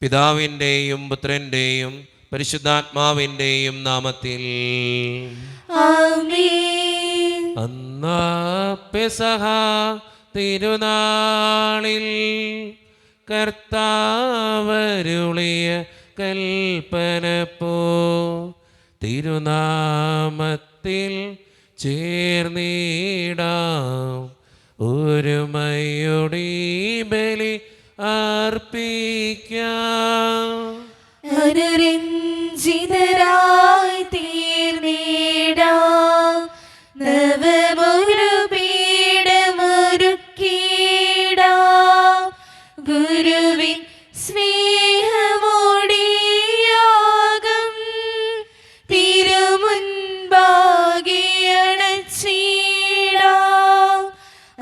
പിതാവിൻ്റെയും പുത്രൻ്റെയും പരിശുദ്ധാത്മാവിൻ്റെയും നാമത്തിൽ ആമേൻ. അന്നാ പെസഹ തിരുനാളിൽ കർത്താവരുളിയ കൽപ്പന പോ തിരുനാമത്തിൽ ചേർന്നിടാം ഒരുമയോടെ ബലി അർപ്പിക്കാം. അനുരഞ്ജിതരായി തീർന്നിടാം നവമൊരു പീഠമൊരുക്കിടാം ഗുരുവിൻ സ്നേഹമോടിയാകം തിരുമുൻപാകെ അണച്ചിടാം.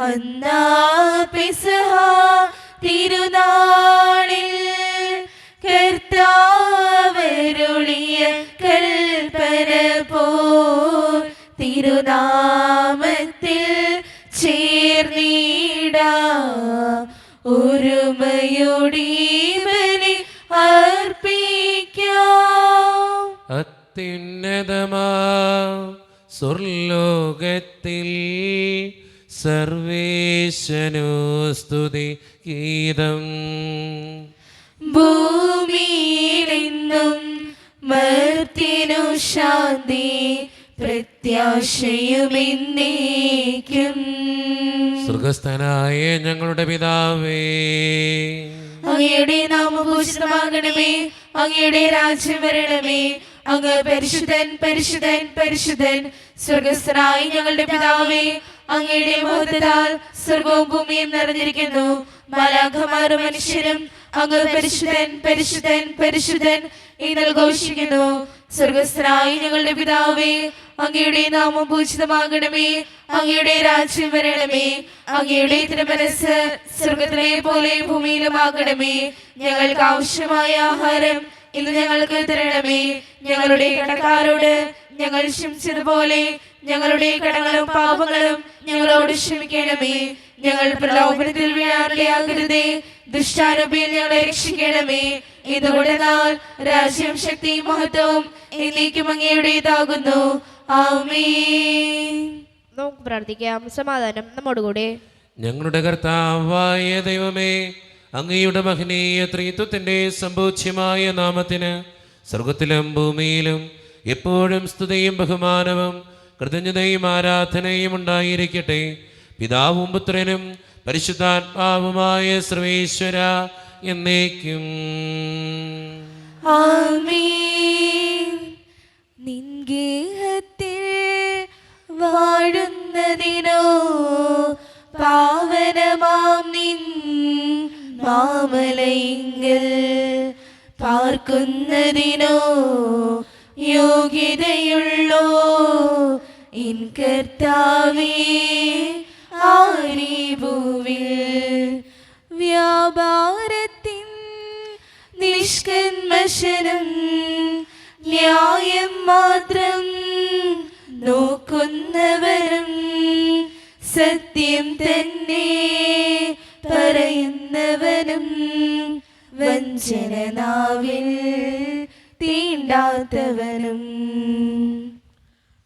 അന്നാ പെസഹ തിരുനാളിൽ കർത്താവരുളിയ കൽപ്പന പോൽ തിരുനാമത്തിൽ ചേർന്നിടാം ഒരുമയോടെ ബലി അർപ്പിക്കാം. അത്യുന്നതമാ സ്വർലോകത്തിൽ സർവേശനു സ്തുതി ഗീതം. ഭൂമിയിലെന്നും മർത്യനു ശാന്തി പ്രത്യാശയുമെന്നേക്കും. സ്വർഗസ്ഥനായ ഞങ്ങളുടെ പിതാവേ, അങ്ങയുടെ നാമം പൂജിതമാകണമേ, അങ്ങയുടെ രാജ്യം വരണമേ, അങ്ങ് പരിശുദ്ധൻ പരിശുദ്ധൻ പരിശുദ്ധൻ. സ്വർഗസ്ഥനായ ഞങ്ങളുടെ പിതാവേ, അങ്ങയുടെ മഹത്വത്താൽ സ്വർഗവും ഭൂമിയും നിറഞ്ഞിരിക്കുന്നു. മാലാഖമാരും മനുഷ്യരും അങ്ങ് പരിശുദ്ധൻ പരിശുദ്ധൻ പരിശുദ്ധൻ എന്ന് ഘോഷിക്കുന്നു. സ്വർഗസ്ഥനായ ഞങ്ങളുടെ പിതാവേ, അങ്ങയുടെ നാമം പൂജിതമാകണമേ, അങ്ങയുടെ രാജ്യം വരണമേ, അങ്ങയുടെ തിരുമനസ്സ് സ്വർഗത്തിലെ പോലെ ഭൂമിയിലുമാകണമേ. ഞങ്ങൾക്ക് ആവശ്യമായ ആഹാരം ഇന്ന് ഞങ്ങൾക്ക് തരണമേ. ഞങ്ങളുടെ കടക്കാരോട് ഞങ്ങൾ ക്ഷമിച്ചതുപോലെ ഞങ്ങളുടെ കടങ്ങളും പാപങ്ങളും ഞങ്ങളോട് ക്ഷമിക്കണമേ. ഞങ്ങൾ പ്രലോഭനത്തിൽ വീഴാനിടയാകരുതേ, ദുഷ്ടാരൂപിയിൽ ഞങ്ങളെ രക്ഷിക്കണമേ. ഇതുകൊണ്ടെന്നാൽ രാജ്യം ശക്തിയും മഹത്വവും എന്നേക്കും അങ്ങയുടേതാകുന്നു. ആമേൻ. നമുക്ക് പ്രാർത്ഥിക്കാം. സമാധാനം നമ്മോടുകൂടെ. ഞങ്ങളുടെ കർത്താവായ ദൈവമേ, അങ്ങയുടെ മഹനീയ ത്രിത്വത്തിൻ്റെ സമ്പൂജ്യമായ നാമത്തിന് സ്വർഗത്തിലും ഭൂമിയിലും എപ്പോഴും സ്തുതിയും ബഹുമാനവും കൃതജ്ഞതയും ആരാധനയും ഉണ്ടായിരിക്കട്ടെ. പിതാവും പുത്രനും പരിശുദ്ധാത്മാവുമായ സർവേശ്വര എന്നേക്കും. ആമേൻ. നിൻ ഗേഹത്തിൽ വാഴുന്നതിനോ പാവനമാം നിൻ മാമലയിങ്കൽ പാർക്കുന്നതിനോ യോഗ്യതയുള്ളോ ഇൻ കർത്താവേ ആരീഭൂവിൽ വ്യാപാരത്തിൻ നിഷ്കന്മശനം ന്യായം മാത്രം നോക്കുന്നവരും സത്യം തന്നെ പറയുന്നവനും വഞ്ചന നാവിൽ തീണ്ടാത്തവനും.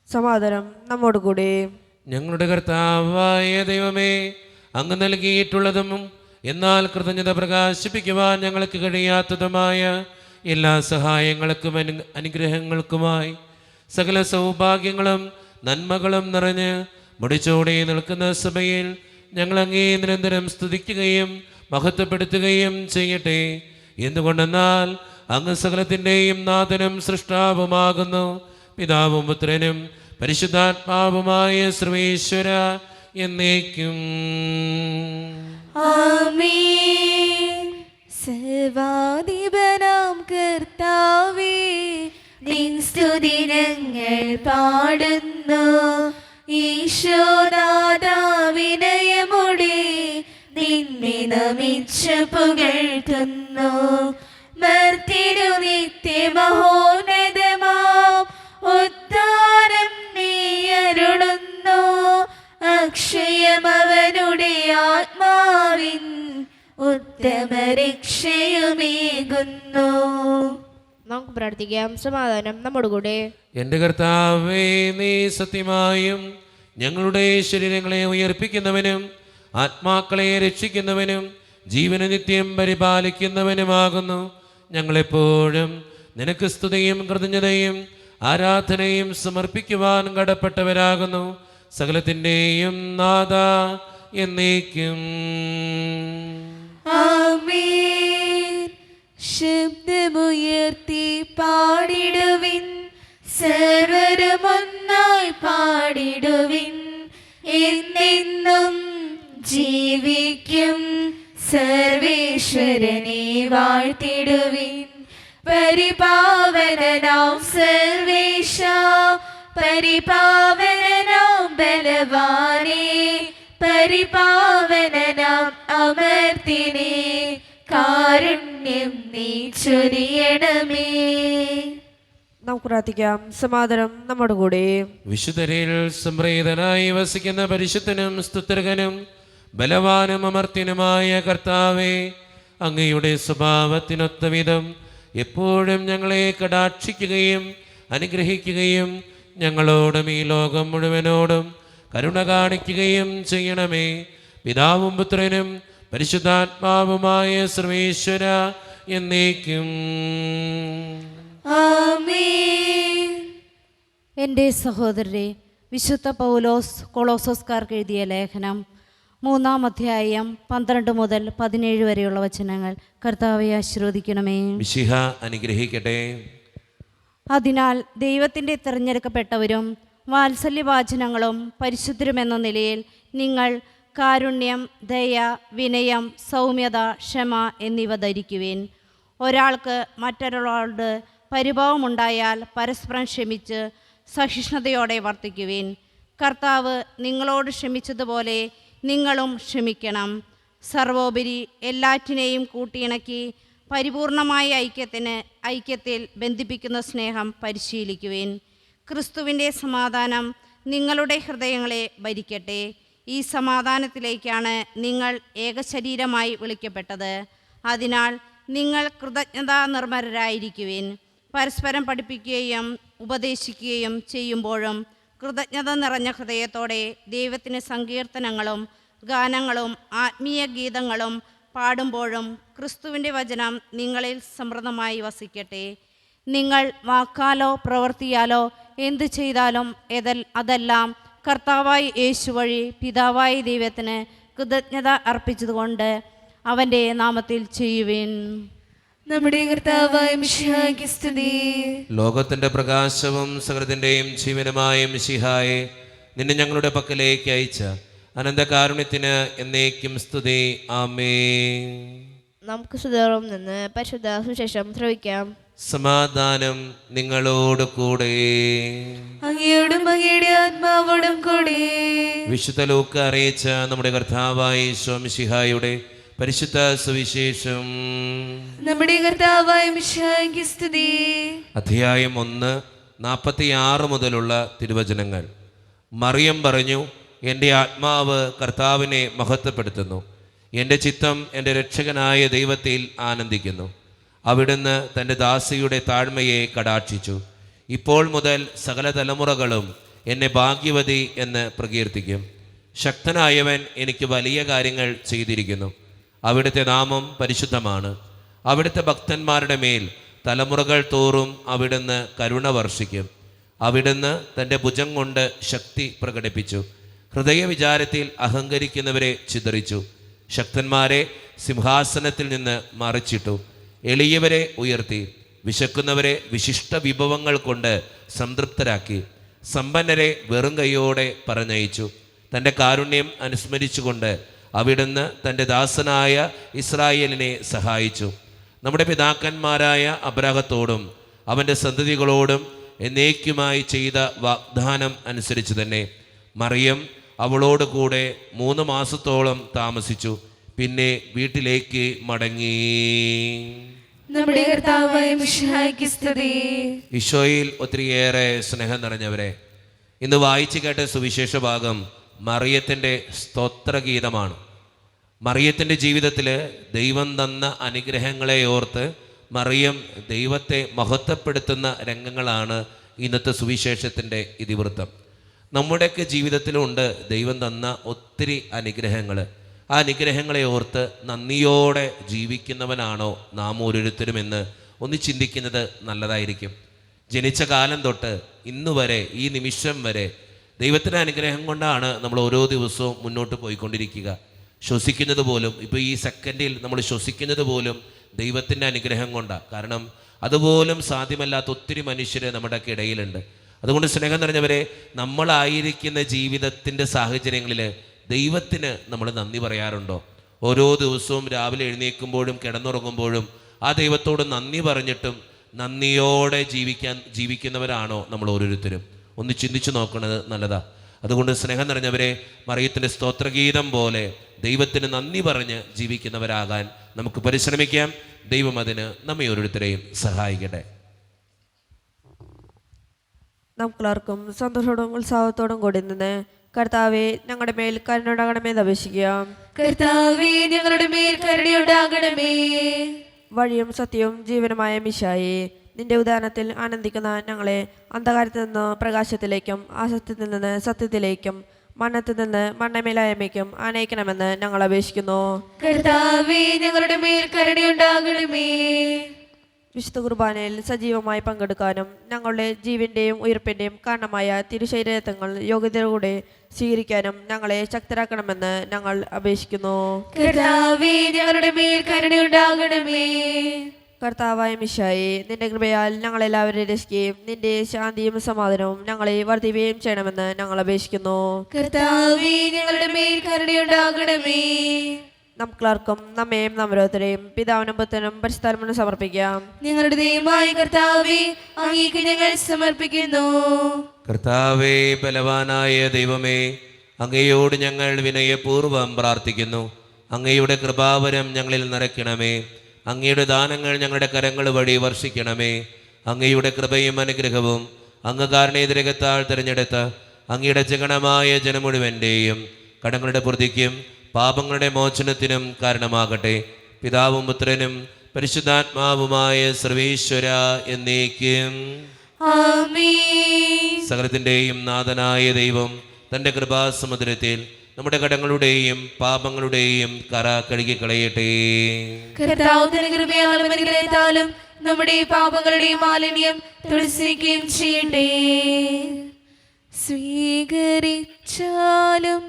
സമാധാനം നമ്മോടുകൂടെ. ഞങ്ങളുടെ കർത്താവായ ദൈവമേ, അങ്ങ് നൽകിയിട്ടുള്ളതും എന്നാൽ കൃതജ്ഞത പ്രകാശിപ്പിക്കുവാൻ ഞങ്ങൾക്ക് കഴിയാത്തതുമായ എല്ലാ സഹായങ്ങൾക്കും അനുഗ്രഹങ്ങൾക്കുമായി സകല സൗഭാഗ്യങ്ങളും നന്മകളും നിറഞ്ഞ് മുടിച്ചോടെ നിൽക്കുന്ന സഭയിൽ ഞങ്ങൾ അങ്ങേ നിരന്തരം സ്തുതിക്കുകയും മഹത്വപ്പെടുത്തുകയും ചെയ്യട്ടെ. എന്തുകൊണ്ടെന്നാൽ അങ്ങ് സകലത്തിൻ്റെയും നാഥനും സൃഷ്ടാവുമാകുന്നു. പിതാവും പുത്രനും പരിശുദ്ധാത്മാവുമായ സർവേശ്വര എന്നേക്കും. ആമേൻ. സർവാധിപനാം കർത്താവേ, നിൻ സ്തുതി ഞങ്ങൾ പാടുന്നു. ഈശോനാഥാ വിനയമോടെ നിന്നെ നമിച്ചു പുകഴ്ത്തുന്നു. മർത്യനു നിത്യമഹോന്നതമാം ഉദ്ധാരം നീ അരുളുന്നു. അക്ഷയമവനുടെ ആത്മാവിൻ ഉത്തമരക്ഷ രക്ഷയുമേകുന്നു. നമുക്ക് പ്രാർത്ഥിക്കാം. സമാധാനം നമ്മോടുകൂടെ. എൻ്റെ കർത്താവേ, നീ സത്യമായും ഞങ്ങളുടെ ശരീരങ്ങളെ ഉയർപ്പിക്കുന്നവനും ആത്മാക്കളെ രക്ഷിക്കുന്നവനും ജീവന നിത്യം പരിപാലിക്കുന്നവനുമാകുന്നു. ഞങ്ങളെപ്പോഴും നിനക്ക് സ്തുതിയും കൃതജ്ഞതയും ആരാധനയും സമർപ്പിക്കുവാൻ കടപ്പെട്ടവരാകുന്നു. സകലത്തിൻ്റെയും നാഥ എന്നേക്കും. ആമേൻ. ശബ്ദമുയർത്തി പാടിടുവിൻ, സർവരും ഒന്നായി പാടിടുവിൻ. എന്നെന്നും ജീവിക്കും സർവേശ്വരനെ വാഴ്ത്തിടുവിൻ. പരിപാവനനാം സർവേശ, പരിപാവനനാം ബലവാനേ, പരിപാവനനാം അമർത്തിനേ, കാരുണ്യം നീ ചൊരിയണമേ. നമുക്ക് പ്രാർത്ഥിക്കാം. സമാധാനം നമ്മോടുകൂടെ. വിശുദ്ധരിൽ സംപ്രീതനായി വസിക്കുന്ന പരിശുദ്ധനും സ്തുത്യർഹനും ബലവാനും അമർത്യനുമായ കർത്താവേ, അങ്ങയുടെ സ്വഭാവത്തിനൊത്ത വിധം എപ്പോഴും ഞങ്ങളെ കടാക്ഷിക്കുകയും അനുഗ്രഹിക്കുകയും ഞങ്ങളോടും ഈ ലോകം മുഴുവനോടും കരുണ കാണിക്കുകയും ചെയ്യണമേ. പിതാവും പുത്രനും പരിശുദ്ധാത്മാവുമായ സർവേശ്വര എന്നേക്കും. ആമേൻ. എൻ്റെ സഹോദരരെ, വിശുദ്ധ പൗലോസ് കൊളോസോസ്കാർക്ക് എഴുതിയ ലേഖനം 3-ാം അധ്യായം 12 മുതൽ 17 വരെയുള്ള വചനങ്ങൾ. കർത്താവെ ആശീർവദിക്കണമേ. മിശിഹ അനുഗ്രഹിക്കട്ടെ. അതിനാൽ ദൈവത്തിൻ്റെ തിരഞ്ഞെടുക്കപ്പെട്ടവരും വാത്സല്യവാചനങ്ങളും പരിശുദ്ധരുമെന്ന നിലയിൽ നിങ്ങൾ കാരുണ്യം, ദയ, വിനയം, സൗമ്യത, ക്ഷമ എന്നിവ ധരിക്കുവിൻ. ഒരാൾക്ക് മറ്റൊരാളോട് പരിഭവമുണ്ടായാൽ പരസ്പരം ക്ഷമിച്ച് സഹിഷ്ണുതയോടെ വർത്തിക്കുവിൻ. കർത്താവ് നിങ്ങളോട് ക്ഷമിച്ചതുപോലെ നിങ്ങളും ക്ഷമിക്കണം. സർവോപരി എല്ലാറ്റിനെയും കൂട്ടിയിണക്കി പരിപൂർണമായ ഐക്യത്തിൽ ബന്ധിപ്പിക്കുന്ന സ്നേഹം പരിശീലിക്കുവിൻ. ക്രിസ്തുവിൻ്റെ സമാധാനം നിങ്ങളുടെ ഹൃദയങ്ങളെ ഭരിക്കട്ടെ. ഈ സമാധാനത്തിലേക്കാണ് നിങ്ങൾ ഏകശരീരമായി വിളിക്കപ്പെട്ടത്. അതിനാൽ നിങ്ങൾ കൃതജ്ഞതാ നിർമ്മരരായിരിക്കുവിൻ. പരസ്പരം പഠിപ്പിക്കുകയും ഉപദേശിക്കുകയും ചെയ്യുമ്പോഴും കൃതജ്ഞത നിറഞ്ഞ ഹൃദയത്തോടെ ദൈവത്തിന് സങ്കീർത്തനങ്ങളും ഗാനങ്ങളും ആത്മീയ ഗീതങ്ങളും പാടുമ്പോഴും ക്രിസ്തുവിൻ്റെ വചനം നിങ്ങളിൽ സമൃദ്ധമായി വസിക്കട്ടെ. നിങ്ങൾ വാക്കാലോ പ്രവൃത്തിയാലോ എന്തു ചെയ്താലും അതെല്ലാം കർത്താവായ യേശു വഴി പിതാവായ ദൈവത്തിന് കൃതജ്ഞത അർപ്പിച്ചതുകൊണ്ട് അവൻ്റെ നാമത്തിൽ ചെയ്യുവിൻ. നമ്മുടെ കർത്താവായ മിശിഹായ്ക്ക് സ്തുതി. ലോകത്തിന്റെ പ്രകാശവും സകലത്തിന്റെയും ജീവനുമായ മിശിഹായെ, നിന്നെ ഞങ്ങളുടെ പക്കലേക്ക് അയച്ച അനന്തകാരുണ്യത്തിന് എന്നേക്കും സ്തുതി. ആമേൻ. നമുക്ക് സുതോറും നിന്ന് പരിശുദ്ധ സുശേഷം ശ്രവിക്കാം. സമാധാനം നിങ്ങളോട് കൂടെ. അങ്ങയോടും അങ്ങയുടെ ആത്മാവോടും കൂടെ. വിശുദ്ധ ലൂക്ക അറിയിച്ച നമ്മുടെ കർത്താവായ യേശു മിശിഹായുടെ പരിശുദ്ധ സുവിശേഷം. നമ്മുടെ കർത്താവായ മിശിഹായ്ക്ക് സ്തുതി. അധ്യായം 1:46 മുതലുള്ള തിരുവചനങ്ങൾ. മറിയം പറഞ്ഞു, എൻ്റെ ആത്മാവ് കർത്താവിനെ മഹത്വപ്പെടുത്തുന്നു. എൻ്റെ ചിത്തം എൻ്റെ രക്ഷകനായ ദൈവത്തിൽ ആനന്ദിക്കുന്നു. അവിടുന്ന് തൻ്റെ ദാസിയുടെ താഴ്മയെ കടാക്ഷിച്ചു. ഇപ്പോൾ മുതൽ സകല തലമുറകളും എന്നെ ഭാഗ്യവതി എന്ന് പ്രകീർത്തിക്കും. ശക്തനായവൻ എനിക്ക് വലിയ കാര്യങ്ങൾ ചെയ്തിരിക്കുന്നു. അവിടുത്തെ നാമം പരിശുദ്ധമാണ്. അവിടുത്തെ ഭക്തന്മാരുടെ മേൽ തലമുറകൾ തോറും അവിടുന്ന് കരുണ വർഷിക്കും. അവിടുന്ന് തൻ്റെ ഭുജം കൊണ്ട് ശക്തി പ്രകടിപ്പിച്ചു. ഹൃദയവിചാരത്തിൽ അഹങ്കരിക്കുന്നവരെ ചിതറിച്ചു. ശക്തന്മാരെ സിംഹാസനത്തിൽ നിന്ന് മറിച്ചിട്ടു. എളിയവരെ ഉയർത്തി. വിശക്കുന്നവരെ വിശിഷ്ട വിഭവങ്ങൾ കൊണ്ട് സംതൃപ്തരാക്കി. സമ്പന്നരെ വെറും കൈയോടെ പറഞ്ഞയച്ചു. തൻ്റെ കാരുണ്യം അനുസ്മരിച്ചുകൊണ്ട് അവിടുന്ന് തൻ്റെ ദാസനായ ഇസ്രായേലിനെ സഹായിച്ചു. നമ്മുടെ പിതാക്കന്മാരായ അബ്രാഹത്തോടും അവൻ്റെ സന്തതികളോടും എന്നേക്കുമായി ചെയ്ത വാഗ്ദാനം അനുസരിച്ച് തന്നെ മറിയം അവളോട് കൂടെ 3 മാസത്തോളം താമസിച്ചു. പിന്നെ വീട്ടിലേക്ക് മടങ്ങി. നമ്മുടെ കർത്താവായ മിശിഹായ്ക്ക് സ്തുതി. ഈശോയിൽ ഒത്തിരിയേറെ സ്നേഹം നിറഞ്ഞവരെ, ഇന്ന് വായിച്ചു കേട്ട സുവിശേഷ ഭാഗം മറിയത്തിൻ്റെ സ്തോത്രഗീതമാണ്. മറിയത്തിൻ്റെ ജീവിതത്തിൽ ദൈവം തന്ന അനുഗ്രഹങ്ങളെ ഓർത്ത് മറിയം ദൈവത്തെ മഹത്വപ്പെടുത്തുന്ന രംഗങ്ങളാണ് ഇന്നത്തെ സുവിശേഷത്തിൻ്റെ ഇതിവൃത്തം. നമ്മുടെയൊക്കെ ജീവിതത്തിലുണ്ട് ദൈവം തന്ന ഒത്തിരി അനുഗ്രഹങ്ങൾ. ആ അനുഗ്രഹങ്ങളെ ഓർത്ത് നന്ദിയോടെ ജീവിക്കുന്നവനാണോ നാം ഓരോരുത്തരുമെന്ന് ഒന്ന് ചിന്തിക്കുന്നത് നല്ലതായിരിക്കും. ജനിച്ച കാലം തൊട്ട് ഇന്ന് വരെ, ഈ നിമിഷം വരെ ദൈവത്തിൻ്റെ അനുഗ്രഹം കൊണ്ടാണ് നമ്മൾ ഓരോ ദിവസവും മുന്നോട്ട് പോയിക്കൊണ്ടിരിക്കുക. ശ്വസിക്കുന്നത് പോലും, ഇപ്പോൾ ഈ സെക്കൻഡിൽ നമ്മൾ ശ്വസിക്കുന്നത് പോലും ദൈവത്തിൻ്റെ അനുഗ്രഹം കൊണ്ടാണ്. കാരണം അതുപോലും സാധ്യമല്ലാത്ത ഒത്തിരി മനുഷ്യർ നമ്മുടെ ഇടയിലുണ്ട്. അതുകൊണ്ട് സ്നേഹം നിറഞ്ഞവരെ, നമ്മളായിരിക്കുന്ന ജീവിതത്തിൻ്റെ സാഹചര്യങ്ങളിൽ ദൈവത്തിന് നമ്മൾ നന്ദി പറയാറുണ്ടോ? ഓരോ ദിവസവും രാവിലെ എഴുന്നേൽക്കുമ്പോഴും കിടന്നുറങ്ങുമ്പോഴും ആ ദൈവത്തോട് നന്ദി പറഞ്ഞിട്ടും നന്ദിയോടെ ജീവിക്കുന്നവരാണോ നമ്മൾ ഓരോരുത്തരും? ഒന്ന് ചിന്തിച്ചു നോക്കുന്നത് നല്ലതാ. അതുകൊണ്ട് സ്നേഹം നിറഞ്ഞവരെ, മറിയത്തിൻ്റെ സ്തോത്രഗീതം പോലെ ദൈവത്തിന് നന്ദി പറഞ്ഞ് ജീവിക്കുന്നവരാകാൻ നമുക്ക് പരിശ്രമിക്കാം. ദൈവം അതിന് നമ്മെ ഓരോരുത്തരെയും സഹായിക്കട്ടെ. നമുക്കെല്ലാവർക്കും സന്തോഷത്തോടും ഉത്സാഹത്തോടും കൂടി നിന്ന് കർത്താവെ ഞങ്ങളുടെ മേൽ കരുണയുണ്ടാകണമെന്ന് അപേക്ഷിക്കാം. കർത്താവേ, ഞങ്ങളുടെ മേൽ കരുണയുണ്ടാകണമേ. വഴിയും സത്യവും ജീവനുമായ മിശിഹായേ, നിന്റെ ഉദാഹരണത്തിൽ ആനന്ദിക്കുന്ന ഞങ്ങളെ അന്ധകാരത്തിൽ നിന്ന് പ്രകാശത്തിലേക്കും അസത്യത്തിൽ നിന്ന് സത്യത്തിലേക്കും മണ്ണത്തിൽ നിന്ന് മണ്ണമേലായ്മയ്ക്കും ആനയിക്കണമെന്ന് ഞങ്ങൾ അപേക്ഷിക്കുന്നു. കർത്താവേ, ഞങ്ങളുടെ മേൽ കരുണയുണ്ടാകണമേ. വിശുദ്ധ കുർബാനയിൽ സജീവമായി പങ്കെടുക്കാനും ഞങ്ങളുടെ ജീവന്റെയും ഉയർപ്പിന്റെയും കാരണമായ തിരുശരീരത്വങ്ങൾ യോഗ്യതയോടെ സ്വീകരിക്കാനും ഞങ്ങളെ ശക്തരാക്കണമെന്ന് ഞങ്ങൾ അപേക്ഷിക്കുന്നു. കർത്താവേ, ഞങ്ങളുടെ മേൽ കരുണയുണ്ടാകണമേ. കർത്താവായ മിശിഹായേ, നിന്റെ കൃപയാൽ ഞങ്ങളെല്ലാവരെയും രക്ഷിക്കുകയും നിന്റെ ശാന്തിയും സമാധാനവും ഞങ്ങളെ വർദ്ധിക്കുകയും ചെയ്യണമെന്ന് ഞങ്ങൾ അപേക്ഷിക്കുന്നു. കർത്താവേ, ഞങ്ങളുടെ മേൽ കരുണയുണ്ടാകണമേ. നമുക്കെല്ലാവർക്കും നമ്മയും നമ്മോരോരുത്തരെയും പിതാവിനും പുത്രനും പരിശുദ്ധാത്മാവിനും സമർപ്പിക്കാം. ഞങ്ങളുടെ ദൈവമായ കർത്താവേ, അങ്ങേക്ക് ഞങ്ങൾ സമർപ്പിക്കുന്നു. കർത്താവേ, ബലവാനായ ദൈവമേ, അങ്ങയോട് ഞങ്ങൾ വിനയപൂർവ്വം പ്രാർത്ഥിക്കുന്നു. അങ്ങയുടെ കൃപാവരം ഞങ്ങളിൽ നിറയ്ക്കണമേ. അങ്ങയുടെ ദാനങ്ങൾ ഞങ്ങളുടെ കരങ്ങൾ വഴി വർഷിക്കണമേ. അങ്ങയുടെ കൃപയും അനുഗ്രഹവും അങ്ങ് കാരുണ്യതിരകത്താൽ തിരഞ്ഞെടുത്ത അങ്ങയുടെ ജഗണമായ ജനം മുഴുവൻ്റെയും കടങ്ങളുടെ പൂർത്തിക്കും പാപങ്ങളുടെ മോചനത്തിനും കാരണമാകട്ടെ. പിതാവും പുത്രനും പരിശുദ്ധാത്മാവുമായ സർവേശ്വര എന്നേക്കും ആമേൻ. സകലത്തിൻ്റെയും നാഥനായ ദൈവം തൻ്റെ കൃപാസമുദ്രത്തിൽ നമ്മുടെ കടങ്ങളുടെയും പാപങ്ങളുടെയും കറ കഴുകിക്കളയട്ടെ. കർത്താവ് തന്റെ കൃപയാലും അനുഗ്രഹത്താലും നമ്മുടെ പാപങ്ങളുടെയും മാലിന്യം തുളസിക്കുകയും ചെയ്യട്ടെ. സ്വീകരിച്ചാലും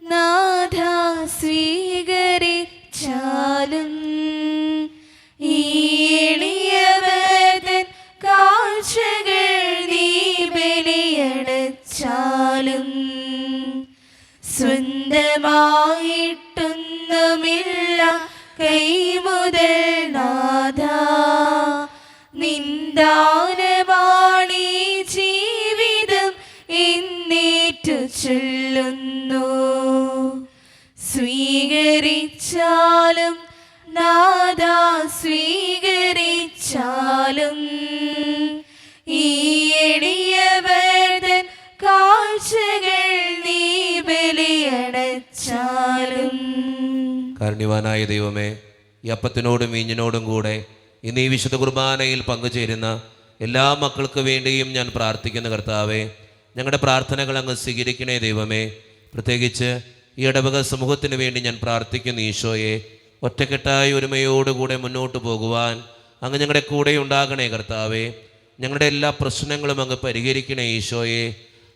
നാഥ സ്വീകരിച്ചാലും ഈ എളിയവൻ കാഴ്ചകൾ നീ ബലിയടച്ചാലും സ്വന്തമായിട്ടൊന്നുമില്ല കൈമുതൽ നാഥ നിന്ദാനമാണീ ജീവിതം എന്നേറ്റു ചൊല്ലുന്നു. സ്വീകരിച്ചാലും നാഥ സ്വീകരിച്ചാലും ഈ എളിയവൻ കാഴ്ചകൾ നീ ബലിയടച്ചാലും. കാരുണ്യവാനായ ദൈവമേ, ഈ അപ്പത്തിനോടും വീഞ്ഞിനോടും കൂടെ ഇന്ന് ഈ വിശുദ്ധ കുർബാനയിൽ പങ്കുചേരുന്ന എല്ലാ മക്കൾക്ക് വേണ്ടിയും ഞാൻ പ്രാർത്ഥിക്കുന്ന കർത്താവേ, ഞങ്ങളുടെ പ്രാർത്ഥനകൾ അങ്ങ് സ്വീകരിക്കണേ ദൈവമേ. പ്രത്യേകിച്ച് ഈ ഇടവക സമൂഹത്തിന് വേണ്ടി ഞാൻ പ്രാർത്ഥിക്കുന്നു ഈശോയെ. ഒറ്റക്കെട്ടായ ഒരുമയോടുകൂടെ മുന്നോട്ട് പോകുവാൻ അങ്ങ് ഞങ്ങളുടെ കൂടെ ഉണ്ടാകണേ കർത്താവേ. ഞങ്ങളുടെ എല്ലാ പ്രശ്നങ്ങളും അങ്ങ് പരിഹരിക്കണേ ഈശോയെ.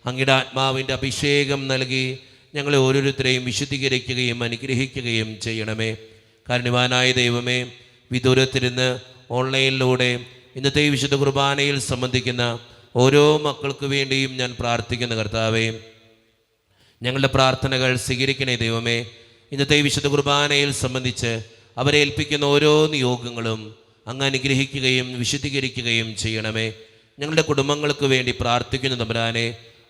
അങ്ങയുടെ ആത്മാവിൻ്റെ അഭിഷേകം നൽകി ഞങ്ങളെ ഓരോരുത്തരെയും വിശുദ്ധീകരിക്കുകയും അനുഗ്രഹിക്കുകയും ചെയ്യണമേ. കാരുണ്യവാനായ ദൈവമേ, വിദൂരത്തിരുന്ന് ഓൺലൈനിലൂടെ ഇന്നത്തെ ഈ വിശുദ്ധ കുർബാനയിൽ സംബന്ധിക്കുന്ന ഓരോ മക്കൾക്ക് വേണ്ടിയും ഞാൻ പ്രാർത്ഥിക്കുന്ന കർത്താവേ, ഞങ്ങളുടെ പ്രാർത്ഥനകൾ സ്വീകരിക്കണേ ദൈവമേ. ഇന്നത്തെ ഈ വിശുദ്ധ കുർബാനയിൽ സംബന്ധിച്ച് അവരെ ഏൽപ്പിക്കുന്ന ഓരോ നിയോഗങ്ങളും അങ്ങ് അനുഗ്രഹിക്കുകയും വിശുദ്ധീകരിക്കുകയും ചെയ്യണമേ. ഞങ്ങളുടെ കുടുംബങ്ങൾക്ക് വേണ്ടി പ്രാർത്ഥിക്കുന്ന തമ്പുരാനെ,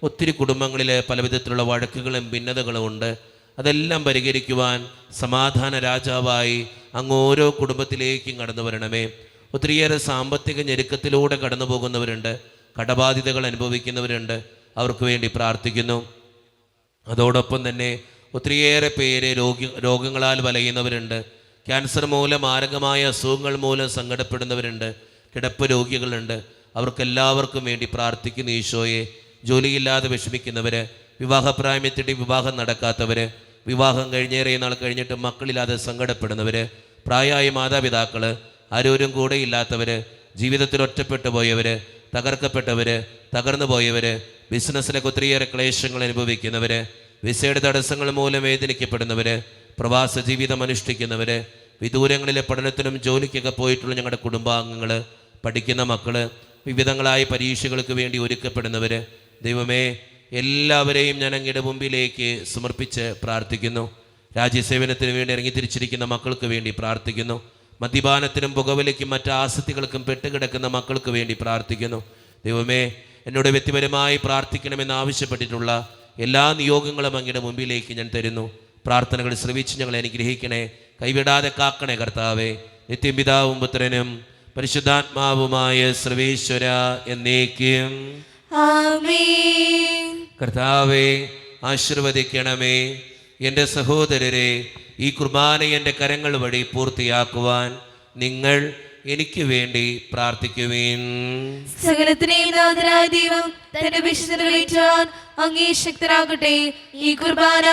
ഒത്തിരി കുടുംബങ്ങളിൽ പലവിധത്തിലുള്ള വഴക്കുകളും ഭിന്നതകളും ഉണ്ട്. അതെല്ലാം പരിഹരിക്കുവാൻ സമാധാന രാജാവായി അങ്ങ് ഓരോ കുടുംബത്തിലേക്കും കടന്നു വരണമേ. ഒത്തിരിയേറെ സാമ്പത്തിക ഞെരുക്കത്തിലൂടെ കടന്നു പോകുന്നവരുണ്ട്, കടബാധിതകൾ അനുഭവിക്കുന്നവരുണ്ട്. അവർക്ക് വേണ്ടി പ്രാർത്ഥിക്കുന്നു. അതോടൊപ്പം തന്നെ ഒത്തിരിയേറെ പേര് രോഗങ്ങളാൽ വലയുന്നവരുണ്ട്. ക്യാൻസർ മൂലം, മാരകമായ അസുഖങ്ങൾ മൂലം സങ്കടപ്പെടുന്നവരുണ്ട്. കിടപ്പ് രോഗികളുണ്ട്. അവർക്കെല്ലാവർക്കും വേണ്ടി പ്രാർത്ഥിക്കുന്ന ഈശോയെ. ജോലിയില്ലാതെ വിഷമിക്കുന്നവർ, വിവാഹപ്രായമെത്തിയിട്ട് വിവാഹം നടക്കാത്തവർ, വിവാഹം കഴിഞ്ഞേറെ നാൾ കഴിഞ്ഞിട്ട് മക്കളില്ലാതെ സങ്കടപ്പെടുന്നവർ, പ്രായമായ മാതാപിതാക്കൾ, ആരോരും കൂടെ ഇല്ലാത്തവർ, ജീവിതത്തിൽ ഒറ്റപ്പെട്ടു പോയവർ, തകർക്കപ്പെട്ടവർ, തകർന്നു പോയവർ, ബിസിനസ്സിലൊക്കെ ഒത്തിരിയേറെ ക്ലേശങ്ങൾ അനുഭവിക്കുന്നവർ, വിസയുടെ തടസ്സങ്ങൾ മൂലം വേദനിക്കപ്പെടുന്നവർ, പ്രവാസ ജീവിതം അനുഷ്ഠിക്കുന്നവർ, വിദൂരങ്ങളിലെ പഠനത്തിനും ജോലിക്കൊക്കെ പോയിട്ടുള്ള ഞങ്ങളുടെ കുടുംബാംഗങ്ങൾ, പഠിക്കുന്ന മക്കൾ, വിവിധങ്ങളായ പരീക്ഷകൾക്ക് വേണ്ടി ഒരുക്കപ്പെടുന്നവർ, ദൈവമേ എല്ലാവരെയും ഞാൻ അങ്ങയുടെ മുമ്പിലേക്ക് സമർപ്പിച്ച് പ്രാർത്ഥിക്കുന്നു. രാജ്യസേവനത്തിന് വേണ്ടി ഇറങ്ങിത്തിരിച്ചിരിക്കുന്ന മക്കൾക്ക് വേണ്ടി പ്രാർത്ഥിക്കുന്നു. മദ്യപാനത്തിനും പുകവലിക്കും മറ്റ് ആസക്തികൾക്കും പെട്ടുകിടക്കുന്ന മക്കൾക്ക് വേണ്ടി പ്രാർത്ഥിക്കുന്നു. ദൈവമേ, എന്നോട് വ്യക്തിപരമായി പ്രാർത്ഥിക്കണമെന്ന് ആവശ്യപ്പെട്ടിട്ടുള്ള എല്ലാ നിയോഗങ്ങളും അങ്ങയുടെ മുമ്പിലേക്ക് ഞാൻ തരുന്നു. പ്രാർത്ഥനകൾ ശ്രവിച്ച് ഞങ്ങളെ അനുഗ്രഹിക്കണേ, കൈവിടാതെ കാക്കണേ കർത്താവേ. നിത്യം പിതാവും പുത്രനും പരിശുദ്ധാത്മാവുമായ സർവേശ്വര എന്നേക്കും ആമേൻ. കർത്താവേ, ആശീർവദിക്കണമേ. എൻ്റെ സഹോദരരെ, ഈ കുർബാന എൻ്റെ കരങ്ങൾ വഴി പൂർത്തിയാക്കുവാൻ നിങ്ങൾ എനിക്ക് വേണ്ടി പ്രാർത്ഥിക്കുവിൻ. സകലത്തിനെയും നാഥനായ ദൈവം തന്റെ വിശുദ്ധ നിറവേറ്റാൻ അങ്ങേ ശക്തരാകട്ടെ. ഈ കുർബാന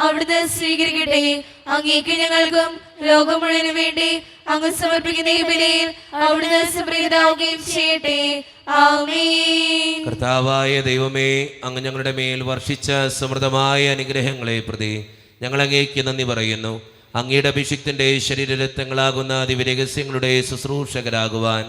അവിടുന്ന് സ്വീകരിക്കട്ടെ. അങ്ങേക്ക് ഞങ്ങൾക്കും ലോകം മുഴുവനു വേണ്ടി അങ്ങ് സമർപ്പിക്കുന്ന ഈ ബലിയിൽ അവിടുന്ന് സംപ്രീതനാവുകയും ചെയ്യട്ടെ. ആമേൻ. കർത്താവായ ദൈവമേ, അങ്ങ് ഞങ്ങളുടെ മേൽ വർഷിച്ച സമൃദ്ധമായ അനുഗ്രഹങ്ങളെ പ്രതി ഞങ്ങൾ അങ്ങേക്ക് നന്ദി പറയുന്നു. അങ്ങയുടെ അഭിഷിക്തന്റെ ശരീരരത്നങ്ങളാകുന്ന ദിവ്യരഹസ്യങ്ങളുടെ ശുശ്രൂഷകരാകുവാൻ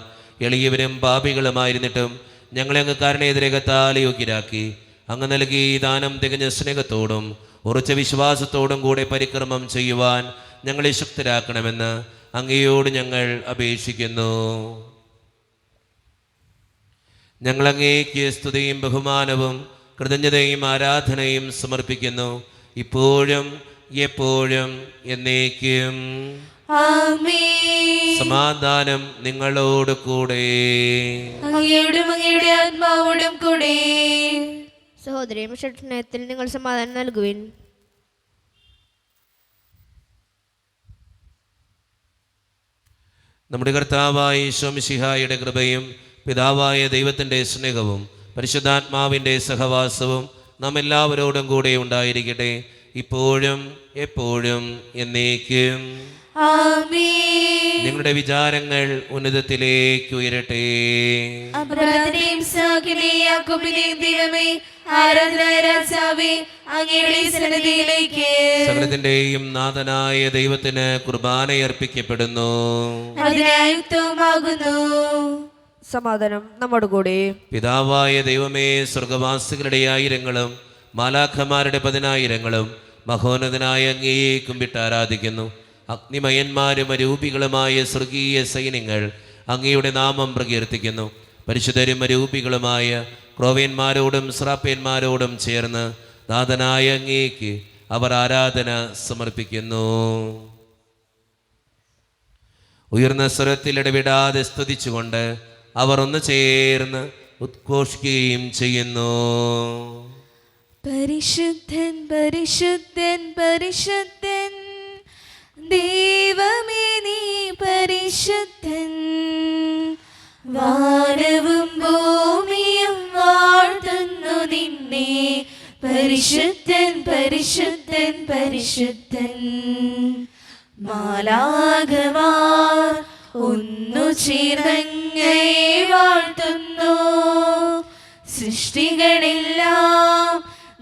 എളിയവരും പാപികളുമായിരുന്നിട്ടും ഞങ്ങളെ അങ്ങ് കാരണേതരകത്താൽ യോഗ്യരാക്കി. അങ്ങ് നൽകി ഈ ദാനം തികഞ്ഞ സ്നേഹത്തോടും ഉറച്ച വിശ്വാസത്തോടും കൂടെ പരിക്രമം ചെയ്യുവാൻ ഞങ്ങളെ ശക്തരാക്കണമെന്ന് അങ്ങയോട് ഞങ്ങൾ അപേക്ഷിക്കുന്നു. ഞങ്ങൾ അങ്ങേക്ക് സ്തുതിയും ബഹുമാനവും കൃതജ്ഞതയും ആരാധനയും സമർപ്പിക്കുന്നു, ഇപ്പോഴും എപ്പോഴും എന്നേക്കും. ആമേൻ. സമാധാനം നിങ്ങളോട് കൂടെ. അങ്ങയോടും അങ്ങയുടെ ആത്മാവോടും കൂടെ. സഹോദരിയും സ്നേഹത്തിൽ നിങ്ങൾ സമാധാനം നൽകുവിൻ. നമ്മുടെ കർത്താവായ ഈശോ മിശിഹായുടെ കൃപയും പിതാവായ ദൈവത്തിൻ്റെ സ്നേഹവും പരിശുദ്ധാത്മാവിൻ്റെ സഹവാസവും നാം എല്ലാവരോടും കൂടെ ഉണ്ടായിരിക്കട്ടെ, ഇപ്പോഴും എപ്പോഴും എന്നേക്കും. ആമേൻ. നിങ്ങളുടെ വിചാരങ്ങൾ ഉന്നതത്തിലേക്ക് ഉയരട്ടെ. അബ്രഹാമിനെയും ഇസ്ഹാക്കിനെയും യാക്കോബിനെയും ദൈവമേ, ആരാധനായ രാജാവേ, അങ്ങയുടെ സന്നിധിയിലേക്ക് സകലത്തിന്റെയും നാഥനായ ദൈവത്തിന് കുർബാനയർപ്പിക്കപ്പെടുന്നു. അതിനായുക്തവുമാകുന്നു. സമാധാനം നമ്മോടുകൂടി. പിതാവായ ദൈവമേ, സ്വർഗവാസികളുടെ ആയിരങ്ങളും മാലാഖമാരുടെ 10,000ങ്ങളും മഹോന്നതനായ അങ്ങയെ കുമ്പിട്ട് ആരാധിക്കുന്നു. അഗ്നിമയന്മാരും അരൂപികളുമായ സ്വർഗീയ സൈന്യങ്ങൾ അങ്ങയുടെ നാമം പ്രകീർത്തിക്കുന്നു. പരിശുദ്ധരും അരൂപികളുമായ ക്രോവേന്മാരോടും സ്രാപ്പേന്മാരോടും ചേർന്ന് നാഥനായ അങ്ങേക്ക് അവർ ആരാധന സമർപ്പിക്കുന്നു. ഉയർന്ന സ്വരത്തിൽ ഇടവിടാതെ സ്തുതിച്ചുകൊണ്ട് അവർ ഒന്ന് ചേർന്ന് ഉദ്ഘോഷിക്കുകയും ചെയ്യുന്നു. പരിശുദ്ധൻ പരിശുദ്ധൻ പരിശുദ്ധൻ, ദൈവമേ നീ പരിശുദ്ധൻ. വാനവും ഭൂമിയും വാഴ്ത്തുന്നു നിന്നെ. പരിശുദ്ധൻ പരിശുദ്ധൻ പരിശുദ്ധൻ. മാലാഖമാർ ഒന്നു ചേർന്നങ്ങയെ വാഴ്ത്തുന്നു. സൃഷ്ടികളെല്ലാം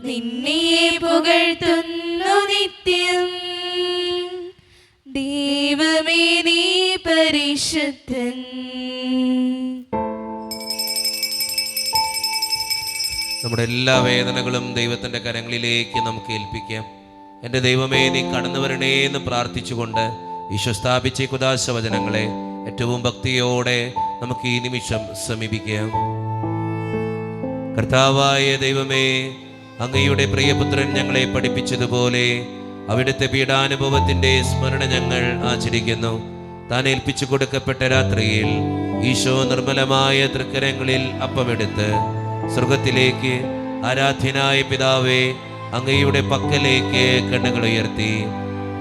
നിന്നെ പുകഴ്ത്തുന്നു നിത്യം. ദൈവമേ നീ പരിശുദ്ധൻ. നമ്മുടെ എല്ലാ വേദനകളും ദൈവത്തിൻ്റെ കരങ്ങളിലേക്ക് നമുക്ക് ഏൽപ്പിക്കാം. എൻ്റെ ദൈവമേ, നീ കടന്നു വരണേ എന്ന് പ്രാർത്ഥിച്ചുകൊണ്ട് ഈശോ സ്ഥാപിച്ച കുദാശ വചനങ്ങളെ ഏറ്റവും ഭക്തിയോടെ നമുക്ക് ഈ നിമിഷം സമീപിക്കാം. കർത്താവായ ദൈവമേ, അങ്ങയുടെ പ്രിയപുത്രൻ ഞങ്ങളെ പഠിപ്പിച്ചതുപോലെ അവിടുത്തെ പീഡാനുഭവത്തിൻ്റെ സ്മരണ ഞങ്ങൾ ആചരിക്കുന്നു. താൻ ഏൽപ്പിച്ചു കൊടുക്കപ്പെട്ട രാത്രിയിൽ ഈശോ നിർമ്മലമായ തൃക്കരങ്ങളിൽ അപ്പമെടുത്ത് സ്വർഗത്തിലേക്ക് ആരാധ്യനായ പിതാവേ, അങ്ങയുടെ പക്കലേക്ക് കണ്ണുകൾ ഉയർത്തി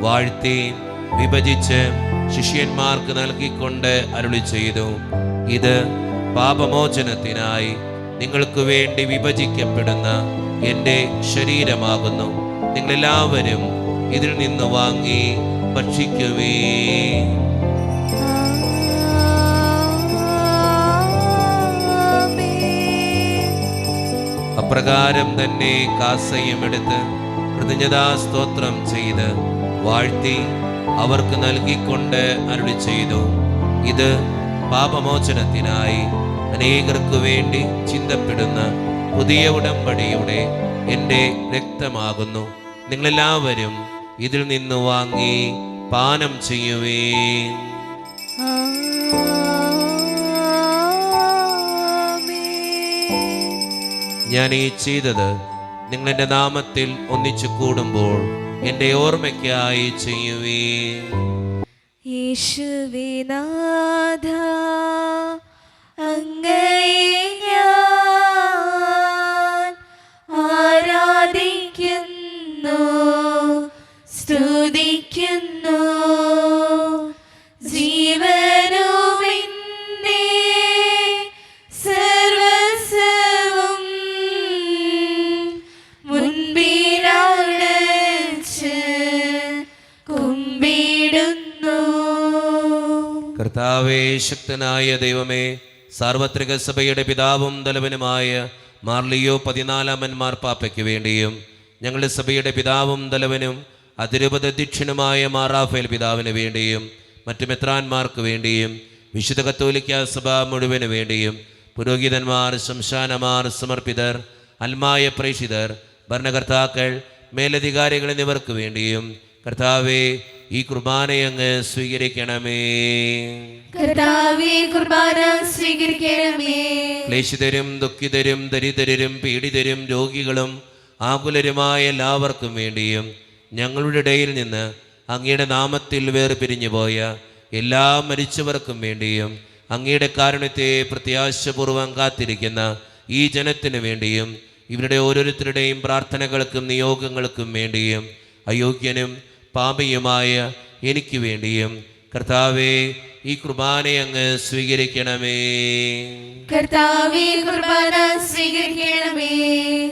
വാഴ്ത്തി വിഭജിച്ച് ശിഷ്യന്മാർക്ക് നൽകിക്കൊണ്ട് അരുളി ചെയ്തു, ഇത് പാപമോചനത്തിനായി നിങ്ങൾക്ക് വേണ്ടി വിഭജിക്കപ്പെടുന്ന എൻ്റെ ശരീരമാകുന്നു. നിങ്ങളെല്ലാവരും ഇതിൽ നിന്ന് വാങ്ങി ഭക്ഷിക്കുവേ. അപ്രകാരം തന്നെ കാസയും എടുത്ത് കൃതജ്ഞതാ സ്തോത്രം ചെയ്ത് വാഴ്ത്തി അവർക്ക് നൽകിക്കൊണ്ട് അരുളി ചെയ്തു, ഇത് പാപമോചനത്തിനായി അനേകർക്ക് വേണ്ടി ചിന്തപ്പെടുന്ന പുതിയ ഉടമ്പടിയുടെ എൻ്റെ രക്തമാകുന്നു. നിങ്ങളെല്ലാവരും ഇതിൽ നിന്ന് വാങ്ങി പാനം ചെയ്യുവേ. ഞാൻ ഈ ചെയ്തത് നിങ്ങൾ എൻ്റെ നാമത്തിൽ ഒന്നിച്ചു കൂടുമ്പോൾ എൻ്റെ ഓർമ്മയ്ക്കായി ചെയ്യുവേ. യേശുവേ നാഥ, അങ്ങയെ ഞാൻ ആരാധിക്കുന്നു, സ്തുതിക്കുന്നു. ജീവനുമെന്റെ സർവസ്വവും മുൻപിലണച്ച് കുമ്പിടുന്നു. കർത്താവേ, ശക്തനായ ദൈവമേ, സാർവത്രിക സഭയുടെ പിതാവും തലവനുമായ മാർലിയോ 14 മാർപ്പാപ്പയ്ക്ക് വേണ്ടിയും ഞങ്ങളുടെ സഭയുടെ പിതാവും തലവനും അതിരൂപത അധ്യക്ഷനുമായ മാറാഫേൽ പിതാവിന് വേണ്ടിയും മറ്റു മെത്രാന്മാർക്ക് വേണ്ടിയും വിശുദ്ധ കത്തോലിക്ക സഭ മുഴുവന് വേണ്ടിയും പുരോഹിതന്മാർ, ശംശാനമാർ, സമർപ്പിതർ, അൽമായ പ്രേക്ഷിതർ, ഭരണകർത്താക്കൾ, മേലധികാരികൾ എന്നിവർക്ക് വേണ്ടിയും കർത്താവേ, ഈ കുർബാനയങ്ങ് സ്വീകരിക്കണമേ. കർത്താവേ, കുർബാന സ്വീകരിക്കണമേ. ക്ലേശിതരും ദുഃഖിതരും ദരിദ്രരും പീഡിതരും രോഗികളും ആകുലരുമായ എല്ലാവർക്കും വേണ്ടിയും ഞങ്ങളുടെ ഇടയിൽ നിന്ന് അങ്ങയുടെ നാമത്തിൽ വേർപിരിഞ്ഞു പോയ എല്ലാ മരിച്ചവർക്കും വേണ്ടിയും അങ്ങയുടെ കാരുണ്യത്തെ പ്രത്യാശപൂർവ്വം കാത്തിരിക്കുന്ന ഈ ജനത്തിനു വേണ്ടിയും ഇവരുടെ ഓരോരുത്തരുടെയും പ്രാർത്ഥനകൾക്കും നിയോഗങ്ങൾക്കും വേണ്ടിയും അയോഗ്യനും പാപിയുമായ എനിക്ക് വേണ്ടിയും കർത്താവേ, ഈ കുർബാനയങ്ങ് സ്വീകരിക്കണമേ. കർത്താവേ, കുർബാന സ്വീകരിക്കണമേ.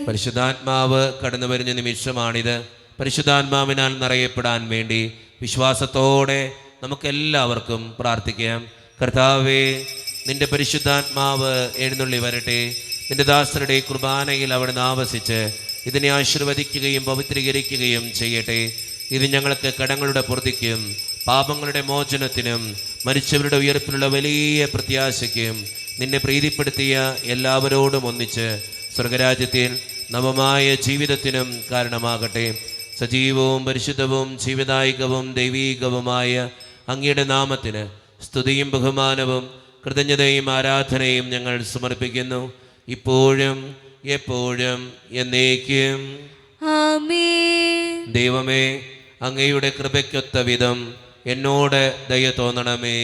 പരിശുദ്ധാത്മാവ് കടന്നു വരുന്ന നിമിഷമാണിത്. പരിശുദ്ധാത്മാവിനാൽ നിറയപ്പെടാൻ വേണ്ടി വിശ്വാസത്തോടെ നമുക്കെല്ലാവർക്കും പ്രാർത്ഥിക്കാം. കർത്താവേ, നിന്റെ പരിശുദ്ധാത്മാവ് എഴുന്നള്ളി വരട്ടെ. നിന്റെ ദാസരുടെ കുർബാനയിൽ അവിടുന്ന് ആവസിച്ച് ഇതിനെ ആശീർവദിക്കുകയും പവിത്രീകരിക്കുകയും ചെയ്യട്ടെ. ഇത് ഞങ്ങൾക്ക് കടങ്ങളുടെ പൂർത്തിക്കും പാപങ്ങളുടെ മോചനത്തിനും മരിച്ചവരുടെ ഉയർപ്പിലുള്ള വലിയ പ്രത്യാശയ്ക്കും നിന്നെ പ്രീതിപ്പെടുത്തിയ എല്ലാവരോടും ഒന്നിച്ച് സ്വർഗരാജ്യത്തിൽ നവമായ ജീവിതത്തിനും കാരണമാകട്ടെ. സജീവവും പരിശുദ്ധവും ജീവദായകവും ദൈവീകവുമായ അങ്ങയുടെ നാമത്തിന് സ്തുതിയും ബഹുമാനവും കൃതജ്ഞതയും ആരാധനയും ഞങ്ങൾ സമർപ്പിക്കുന്നു, ഇപ്പോഴും എപ്പോഴും എന്നേക്കും. ആമേൻ. ദൈവമേ, അങ്ങയുടെ കൃപയ്ക്കൊത്ത വിധം എന്നോട് ദയ തോന്നണമേ.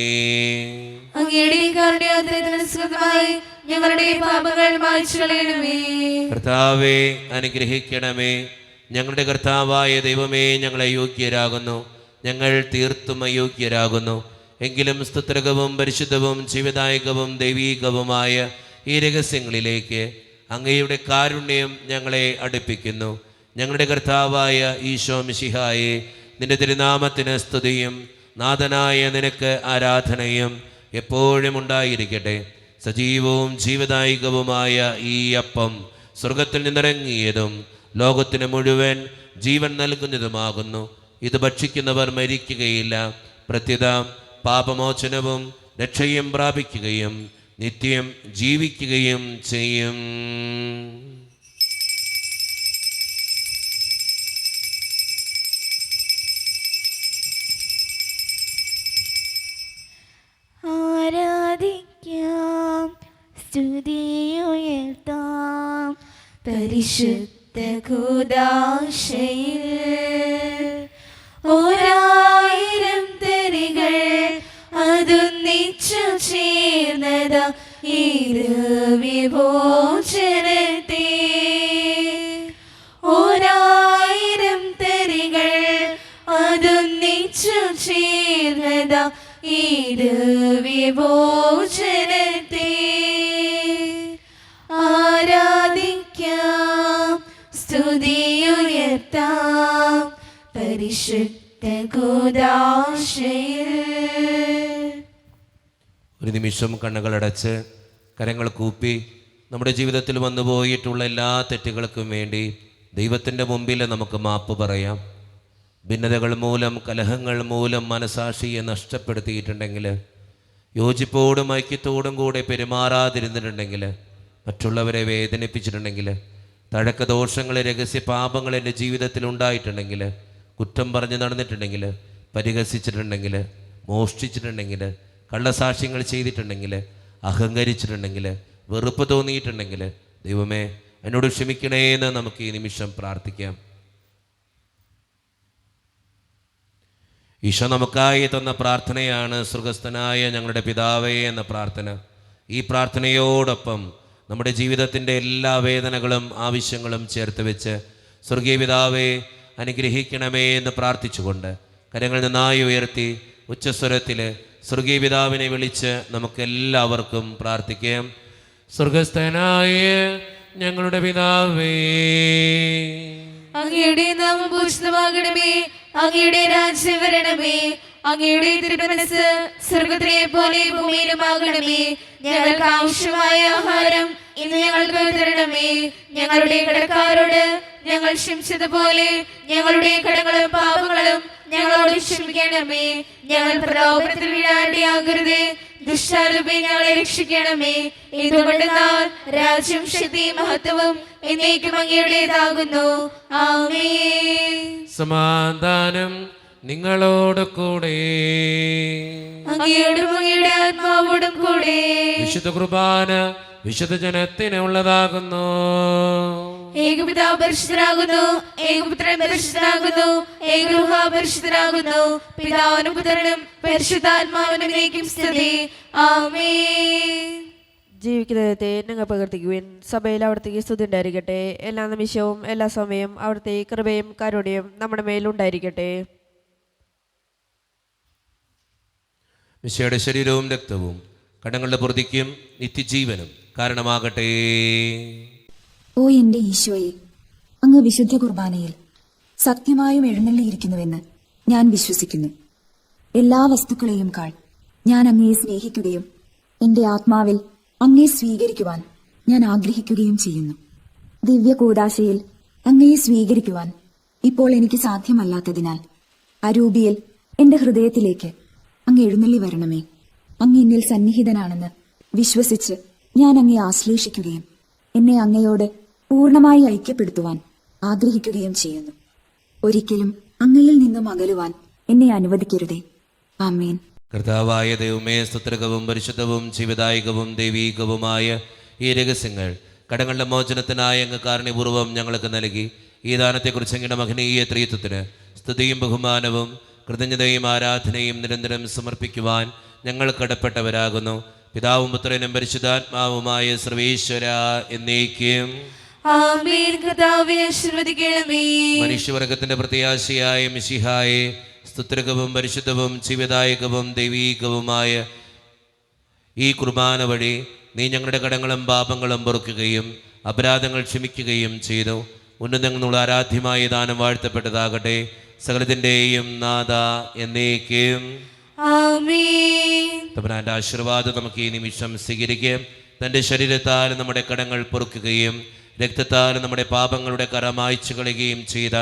അങ്ങയുടെ കാരുണ്യാദ്രതനുസൃതമായി ഞങ്ങളുടെ പാപങ്ങൾ മായ്ച്ചു കളയണമേ. കർത്താവേ, അനുഗ്രഹിക്കണമേ. ഞങ്ങളുടെ കർത്താവായ ദൈവമേ, ഞങ്ങളെ യോഗ്യരാകുന്നു, ഞങ്ങൾ തീർത്തും അയോഗ്യരാകുന്നു. എങ്കിലും സ്തുത്രകവും പരിശുദ്ധവും ജീവദായകവും ദൈവീകവുമായ ഈ രഹസ്യങ്ങളിലേക്ക് അങ്ങയുടെ കാരുണ്യം ഞങ്ങളെ അടുപ്പിക്കുന്നു. ഞങ്ങളുടെ കർത്താവായ ഈശോ മിശിഹായെ, നിന്റെ തിരുനാമത്തിന് സ്തുതിയും നാഥനായ നിനക്ക് ആരാധനയും എപ്പോഴും ഉണ്ടായിരിക്കട്ടെ. സജീവവും ജീവദായകവുമായ ഈ അപ്പം സ്വർഗത്തിൽ നിന്നിറങ്ങിയതും ലോകത്തിന് മുഴുവൻ ജീവൻ നൽകുന്നതുമാകുന്നു. ഇത് ഭക്ഷിക്കുന്നവർ മരിക്കുകയില്ല, പ്രത്യുത പാപമോചനവും രക്ഷയും പ്രാപിക്കുകയും നിത്യം ജീവിക്കുകയും ചെയ്യും. ആരാധിക്കാം, സ്തുതിയുയർത്താം പരിശുദ്ധ കൂദാശയിൽ. ഒരായിരം തരികൾ അതൊന്നിച്ചു ചേർന്നതാ വിഭോജനത്തെ. ഒരാ വിമോചനത്തെ ആരാധിക്കാം, സ്തുതിയുയർത്താം പരിശുദ്ധ കൂദാശയിൽ. ഒരു നിമിഷം കണ്ണുകളടച്ച് കരങ്ങൾ കൂപ്പി നമ്മുടെ ജീവിതത്തിൽ വന്നുപോയിട്ടുള്ള എല്ലാ തെറ്റുകൾക്കും വേണ്ടി ദൈവത്തിൻ്റെ മുമ്പിൽ നമുക്ക് മാപ്പ് പറയാം. ഭിന്നതകൾ മൂലം, കലഹങ്ങൾ മൂലം മനസാക്ഷിയെ നഷ്ടപ്പെടുത്തിയിട്ടുണ്ടെങ്കിൽ, യോജിപ്പോടും ഐക്യത്തോടും കൂടെ പെരുമാറാതിരുന്നിട്ടുണ്ടെങ്കിൽ, മറ്റുള്ളവരെ വേദനിപ്പിച്ചിട്ടുണ്ടെങ്കിൽ, തഴക്കദോഷങ്ങൾ, രഹസ്യ പാപങ്ങൾ എൻ്റെ ജീവിതത്തിൽ ഉണ്ടായിട്ടുണ്ടെങ്കിൽ, കുറ്റം പറഞ്ഞ് നടന്നിട്ടുണ്ടെങ്കിൽ, പരിഹസിച്ചിട്ടുണ്ടെങ്കിൽ, മോഷ്ടിച്ചിട്ടുണ്ടെങ്കിൽ, കള്ളസാക്ഷ്യങ്ങൾ ചെയ്തിട്ടുണ്ടെങ്കിൽ, അഹങ്കരിച്ചിട്ടുണ്ടെങ്കിൽ, വെറുപ്പ് തോന്നിയിട്ടുണ്ടെങ്കിൽ, ദൈവമേ എന്നോട് ക്ഷമിക്കണേ എന്ന് നമുക്ക് ഈ നിമിഷം പ്രാർത്ഥിക്കാം. ഈശോ നമുക്കായി തന്ന പ്രാർത്ഥനയാണ് സ്വർഗസ്ഥനായ ഞങ്ങളുടെ പിതാവേ എന്ന പ്രാർത്ഥന. ഈ പ്രാർത്ഥനയോടൊപ്പം നമ്മുടെ ജീവിതത്തിൻ്റെ എല്ലാ വേദനകളും ആവശ്യങ്ങളും ചേർത്ത് വെച്ച് സ്വർഗീയ പിതാവേ അനുഗ്രഹിക്കണമേ എന്ന് പ്രാർത്ഥിച്ചുകൊണ്ട് കരങ്ങൾ നന്നായി ഉയർത്തി ഉച്ചസ്വരത്തിൽ സ്വർഗീയ പിതാവിനെ വിളിച്ച് നമുക്കെല്ലാവർക്കും പ്രാർത്ഥിക്കാം. സ്വർഗസ്ഥനായ ഞങ്ങളുടെ പിതാവേ, അങ്ങയുടെ നാമം പൂജിതമാകണമേ, അങ്ങയുടെ രാജ്യം വരണമേ, അങ്ങയുടെ തിരുമനസ്സ് സ്വർഗത്തിലെ പോലെ ഭൂമിയിലുമാകണമേ. ഞങ്ങൾക്ക് ആവശ്യമായ ആഹാരം ഇന്ന് ഞങ്ങൾക്ക് തരണമേ. ഞങ്ങളുടെ കടക്കാരോട് ഞങ്ങൾ ക്ഷമിച്ചതുപോലെ ഞങ്ങളുടെ കടങ്ങളും പാപങ്ങളും ഞങ്ങളോട് ക്ഷമിക്കണമേ. ഞങ്ങൾ പ്രലോഭനത്തിൽ വീഴാണ്ടിയാകരുതേ, ദുഷ്ടാരൂപേ ഞങ്ങളെ രക്ഷിക്കണമേ. ഇതുകൊണ്ടെന്നാൽ രാജ്യം, ശക്തിയും മഹത്വവും എന്നേക്കും അങ്ങയുടേതാകുന്നു. ആമേൻ. സമാധാനം നിങ്ങളോട് കൂടെ, അങ്ങയോടും അങ്ങയുടെ ആത്മാവോടും കൂടെ. വിശുദ്ധ കുർബാന വിശുദ്ധ ജനത്തിനുള്ളതാകുന്നു. ഏകപിതാവ് പരിശുദ്ധനാകുന്നു, ഏകപുത്രൻ പരിശുദ്ധനാകുന്നു, ഏകരൂഹ പരിശുദ്ധനാകുന്നു. പിതാവിനും പുത്രനും പരിശുദ്ധാത്മാവിനും എന്നേക്കും സ്തുതി. ആമേൻ. ജീവിക്കുന്ന ദൈവത്തെ ഞങ്ങൾ പ്രകീർത്തിക്കുവിൻ. സഭയിൽ അവിടുത്തേക്ക് സ്തുതി ഉണ്ടായിരിക്കട്ടെ. എല്ലാ നിമിഷവും എല്ലാ സമയവും അവിടുത്തെ കൃപയും കാരുണ്യവും നമ്മുടെ മേലുണ്ടായിരിക്കട്ടെ. മിശിഹായുടെ ശരീരവും രക്തവും കടങ്ങളുടെ പൊറുതിക്കും നിത്യജീവനും കാരണമാകട്ടെ. ഓ എന്റെ ഈശോയെ, അങ്ങ് വിശുദ്ധ കുർബാനയിൽ സത്യമായും എഴുന്നള്ളിയിരിക്കുന്നുവെന്ന് ഞാൻ വിശ്വസിക്കുന്നു. എല്ലാ വസ്തുക്കളെയും കാൾ ഞാൻ അങ്ങയെ സ്നേഹിക്കുകയും എന്റെ ആത്മാവിൽ അങ്ങയെ സ്വീകരിക്കുവാൻ ഞാൻ ആഗ്രഹിക്കുകയും ചെയ്യുന്നു. ദിവ്യ കൂദാശയിൽ അങ്ങയെ സ്വീകരിക്കുവാൻ ഇപ്പോൾ എനിക്ക് സാധ്യമല്ലാത്തതിനാൽ അരൂപിയിൽ എന്റെ ഹൃദയത്തിലേക്ക് അങ്ങ് എഴുന്നള്ളി വരണമേ. അങ്ങ് എന്നിൽ സന്നിഹിതനാണെന്ന് വിശ്വസിച്ച് ഞാൻ അങ്ങയെ ആശ്ലേഷിക്കുകയും എന്നെ അങ്ങയോട് പൂർണ്ണമായി ഐക്യപ്പെടുത്തുവാൻ ആഗ്രഹിക്കുകയും ചെയ്യുന്നു. ഒരിക്കലും അങ്ങയിൽ നിന്നും അകലുവാൻ എന്നെ അനുവദിക്കരുതേ. ആമേൻ. കർത്താവായ ദൈവമേ, സ്തുത്യർഹവും പരിശുദ്ധവും ജീവദായകവും ദൈവീകവുമായ ഈ രഹസ്യങ്ങൾ കടങ്ങളുടെ മോചനത്തിനായ അങ്ങ് കാരുണ്യപൂർവ്വം ഞങ്ങൾക്ക് നൽകി. ഈ ദാനത്തെക്കുറിച്ച് അങ്ങയുടെ മഹനീയ ത്രിത്വത്തിന് സ്തുതിയും ബഹുമാനവും കൃതജ്ഞതയും ആരാധനയും നിരന്തരം സമർപ്പിക്കുവാൻ ഞങ്ങൾ കടപ്പെട്ടവരാകുന്നു. പിതാവും പുത്രനും പരിശുദ്ധാത്മാവുമായ സർവേശ്വര എന്നേക്കും ആമേൻ. കർത്താവേ ആശീർവദിക്കണമേ. മനുഷ്യവർഗത്തിന്റെ പ്രത്യാശയായ മിശിഹായെ, സ്തുത്യർഹവും പരിശുദ്ധവും ജീവദായകവും ദൈവീകവുമായ ഈ കുർബാന വഴി നീ ഞങ്ങളുടെ കടങ്ങളും പാപങ്ങളും പൊറുക്കുകയും അപരാധങ്ങൾ ക്ഷമിക്കുകയും ചെയ്തു. ഉന്നതങ്ങളുള്ള ആരാധ്യമായ ദാനം വാഴ്ത്തപ്പെട്ടതാകട്ടെ. സകലത്തിൻ്റെയും നാഥ എന്നേക്കും ആമേൻ. തമ്പുരാന്റെ ആശീർവാദം നമുക്ക് ഈ നിമിഷം സ്വീകരിക്കാം. തൻ്റെ ശരീരത്താൽ നമ്മുടെ കടങ്ങൾ പൊറുക്കുകയും രക്തത്താൽ നമ്മുടെ പാപങ്ങളുടെ കറ മായ്ച്ചു കളയുകയും ചെയ്ത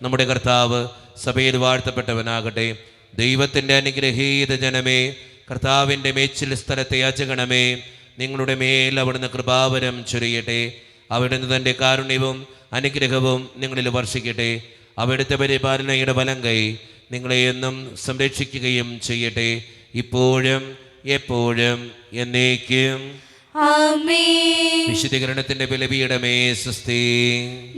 നമ്മുടെ കർത്താവ് സഭയിൽ വാഴ്ത്തപ്പെട്ടവനാകട്ടെ. ദൈവത്തിൻ്റെ അനുഗ്രഹീത ജനമേ, കർത്താവിൻ്റെ മേച്ചിൽ സ്ഥലത്തെ യാചകണമേ, നിങ്ങളുടെ മേൽ അവിടുന്ന് കൃപാവരം ചൊരിയട്ടെ. അവിടുന്ന് തൻ്റെ കാരുണ്യവും അനുഗ്രഹവും നിങ്ങളിൽ വർഷിക്കട്ടെ. അവിടുത്തെ പരിപാലനയുടെ വലം കൈ നിങ്ങളെ എന്നും സംരക്ഷിക്കുകയും ചെയ്യട്ടെ, ഇപ്പോഴും എപ്പോഴും എന്നേക്കും. ആമേൻ. വിശുദ്ധീകരണത്തിന്റെ ബലിപീഠമേ സ്വസ്തി.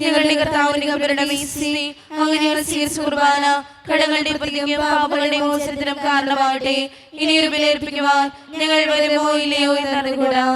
ഞങ്ങളുടെ കർത്താവിന്റെ കബറിടമേ സ്തുതി. അങ്ങനെ ഞങ്ങൾ സ്വീകരിച്ച കുർബാന കടങ്ങളുടെ പ്രതിയും പാപങ്ങളുടെ മോചനത്തിനും കാരണമാകട്ടെ. ഇനിയൊരു ബലിയർപ്പിക്കുവാൻ ഞങ്ങൾ വരുമോ ഇല്ലയോ എന്നറിഞ്ഞുകൂടാ.